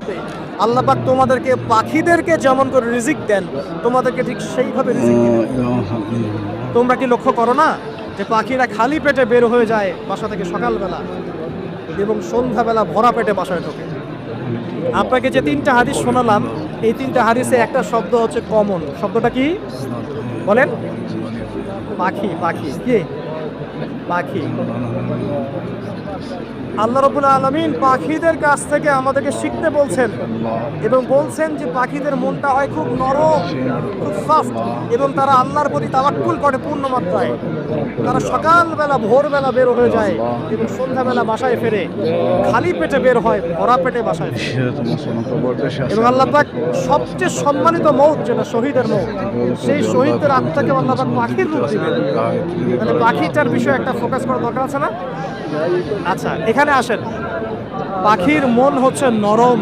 থাকবে। আল্লাহ পাক তোমাদেরকে পাখিদেরকে যেমন করে রিজিক দেন তোমাদেরকে ঠিক সেইভাবে রিজিক দিবেন। তোমরা কি লক্ষ্য করো না যে পাখিরা খালি পেটে বের হয়ে যায় বাসা থেকে সকালবেলা এবং সন্ধ্যাবেলা ভরা পেটে বাসায় ঢোকে? আপনাকে যে তিনটা হাদিস শোনালাম এই তিনটা হাদিসে একটা শব্দ হচ্ছে কমন। শব্দটা কি বলেন? পাখি। পাখি কি? পাখি। আল্লাহ রাব্বুল আলামিন পাখিদের কাছ থেকে আমাদেরকে শিখতে বলছেন এবং বলছেন যে পাখিদের মনটা হয় খুব নরম, খুব সফট এবং তারা আল্লাহর প্রতি তাওয়াক্কুল করে পূর্ণ মাত্রায়। তারা সকালবেলা ভোরবেলা বের হয়ে যায় এবং সন্ধ্যাবেলা বাসায় ফেরে, খালি পেটে বের হয়, ভরা পেটে বাসায় ফেরে। এবং আল্লাহ পাক সবচেয়ে সম্মানিত মৌত যেটা শহীদের মৌত, সেই শহীদদের আত্মাকে আল্লাহ পাক পাখির রূপ দিবেন। মানে পাখিটার বিষয়ে একটা ফোকাস করার দরকার আছে না? আচ্ছা, এখানে আসেন। পাখির মন হচ্ছে নরম।